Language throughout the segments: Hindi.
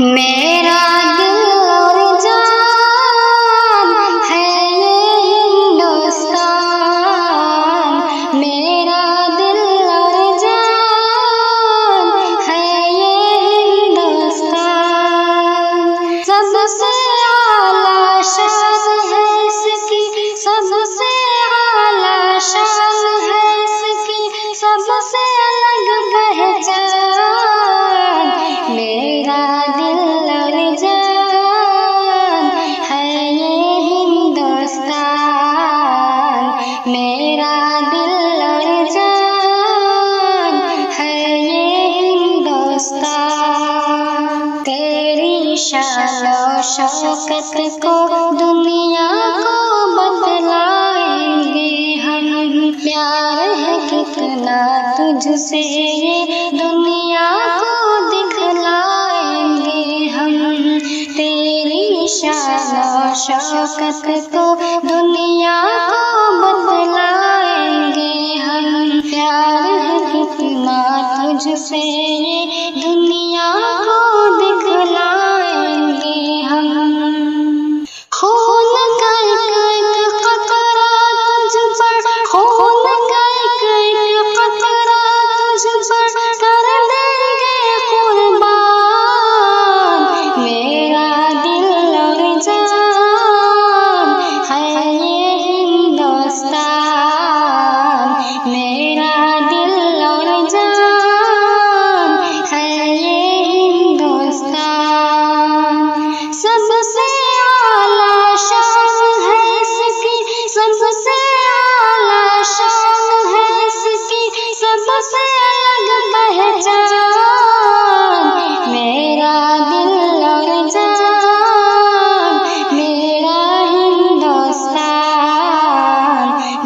मेरा दिल और जान है ये हिंदुस्तान। मेरा दिल और जान है ये हिंदुस्तान। सबसे आला शान है इसकी, सबसे आला शान है इसकी, सबसे अलग पहचान। मेरा दिल और जान है ये हिंदुस्तान। मेरा दिल और जान है ये हिंदुस्तान। तेरी शान और शौकत को दुनिया को बतलाएंगे हम। प्यार है कितना तुझसे ये दुनिया को दिखलाएंगे हम। तेरी शान और शौकत को दुनिया को बतलाएंगे हम। प्यार है कितना तुझसे ये दुनिया को दिखलाएंगे हम। खून का एक कतरा तुझ पर, खून का एक कतरा तुझ पर कर देंगे कुर्बान। मेरा दिल और जान है ये हिंदुस्तान। मेरा दिल और जान है ये हिंदुस्तान। सबसे आला शान है इसकी, सबसे आला शान है इसकी, सबसे अलग पहचान। मेरा दिल और जान मेरा हिंदुस्तान।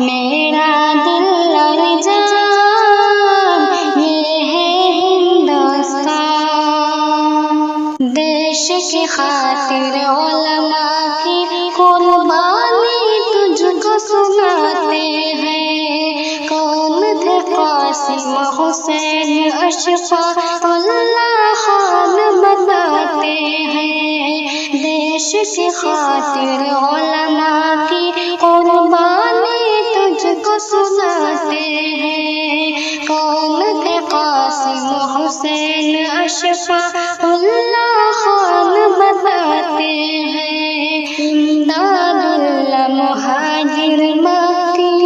मेरा दिल और जान ये है हिंदुस्तान। देश की खातिर उलमा की कुर्बानी तुझको सुनाते हैं। कौन थे कासिम हुसैन अशफाकुल्लाह खान बताते हैं। देश की खातिर उलमा की कुर्बानी तुझको सुनाते हैं। कौन थे कासिम हुसैन अशफाकुल्लाह खान बताते हैं। इमदादुल्लाह मुहाजिर मक्की,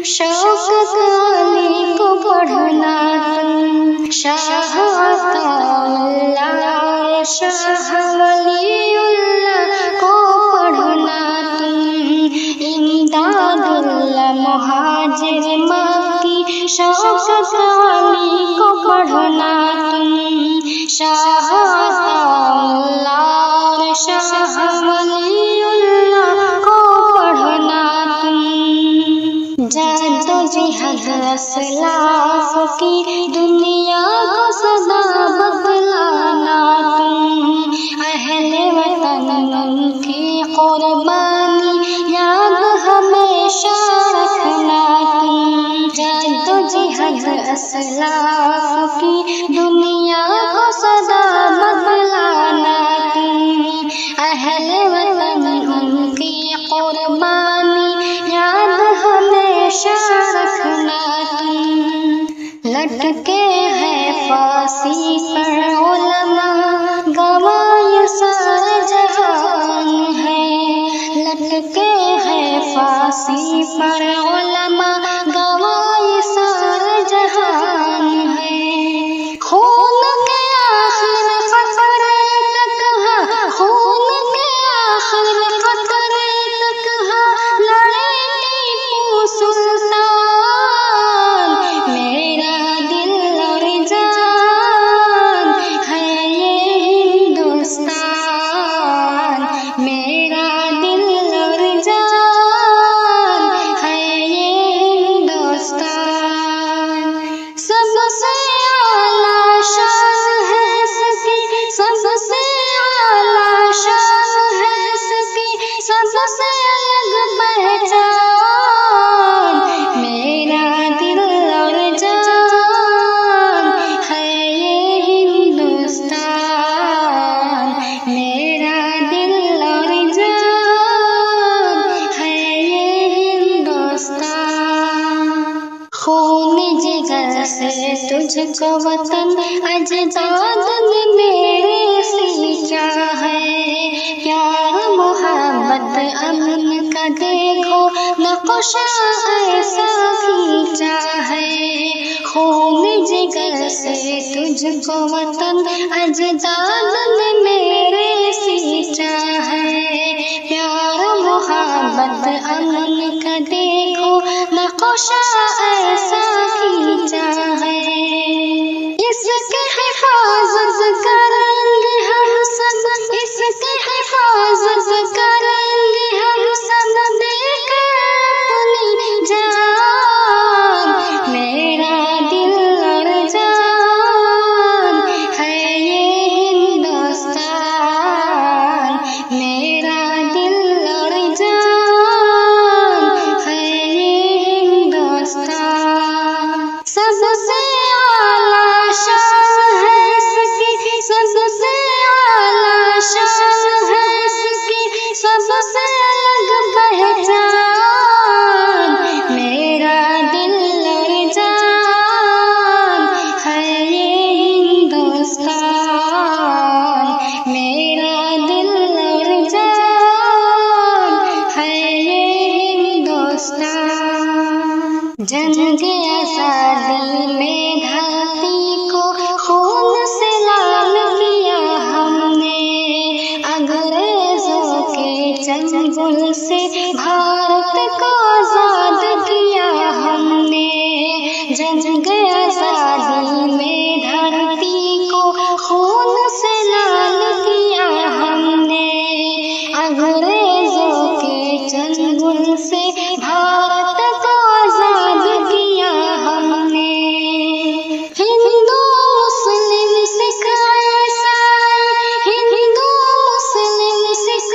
शौकत अली को पढ़ना तुम। शाह अताउल्लाह, शाह वलीउल्लाह को पढ़ना तुम। इमदादुल्लाह मुहाजिर मक्की, शौकत अली को पढ़ना तुम। शाह अताउल्लाह, शाह वलीउल्लाह को पढ़ना तुम। जद्दोजहद असलाफ की दुनिया को सदा बतलाना तुम। अहले वतन उनकी कुर्बानी याद हमेशा रखना तुम। जद्दोजहद असलाफ की दुनिया को सदा बतलाना तुम। अहले वतन उनकी कुर्बानी याद हमेशा रखना तुम। लटके हैं फांसी पर उलमा, गवाह सारा जहान है। लटके हैं फांसी पर उलमा, गवाह सारा जहान है। खून के आखिर कतरे तक है, खून के आखिर कतरे तक है, लड़े टीपू सुल्तान। मेरा दिल और जान है ये हिंदुस्तान। मेरा दिल और जान है ये तुझको वतन अजदाद ने मेरे सींचा है। प्यार मोहब्बत अमन का देखो नक्शा ऐसा खींचा है। खून जिगर से तुझको वतन अजदाद ने मेरे सींचा है। प्यार मोहब्बत अमन का देखो नक्शा ऐसा खींचा है। इसकी हिफाजत करेंगे हम सब, इसकी हिफाजत करेंगे हम सब, देकर अपनी जान। मेरा दिल और जान है ये हिंदुस्तान। मेरा दिल और जान है ये हिंदुस्तान। सबसे आला शान है इसकी, सबसे आला शान है इसकी, सबसे अलग पहचान। मेरा दिल और जान है ये हिंदुस्तान। मेरा दिल और जान है ये हिंदुस्तान। जंग आज़ादी में धरती को खून से लाल किया हमने। अंग्रेजों के चंगुल से भारत को आजाद किया हमने। जंग आज़ादी में धरती को खून से लाल किया हमने। अंग्रेजों के चंगुल से भारत को आजाद किया हमने। हिंदू मुस्लिम सिख ईसाई, हिंदू मुस्लिम सिख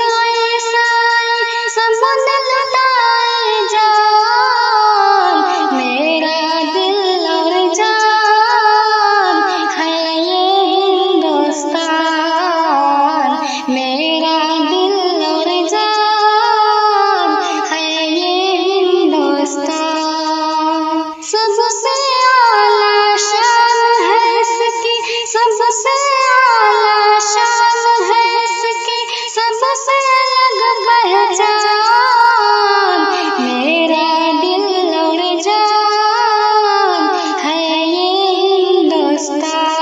ईसाई, सब ने लुटाए जान। मेरा दिल और जान है ये हिंदुस्तान। मेरा दिल और जान है ये हिंदुस्तान। सबसे आला शान है इसकी, सबसे आला शान है इसकी, सबसे अलग पहचान। मेरा दिल और जान है ये हिंदुस्तान।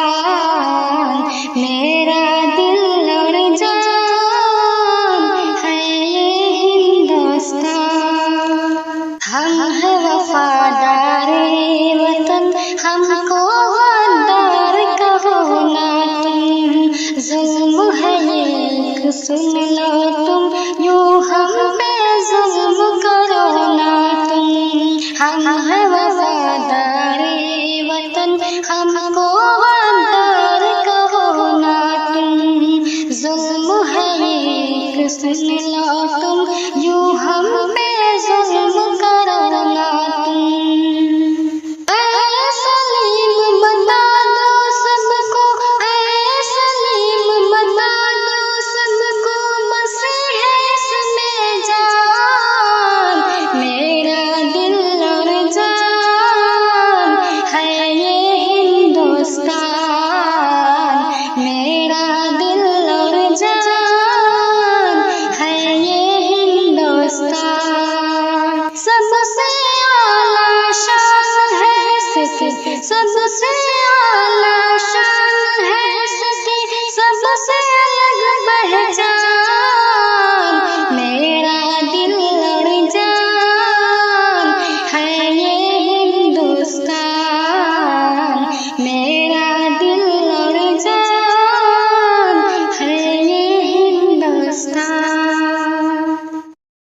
मेरा दिल और जान है ये हिंदुस्तान। हम हैं वफादार वतन, हमको गद्दार कहो ना तुम। जुल्म है एक सुन लो तुम, यूं हम पे जुल्म करो ना तुम। हम हैं वफादार वतन, हमको गद्दार कहो ना तुम। जुल्म है एक सुन लो तुम,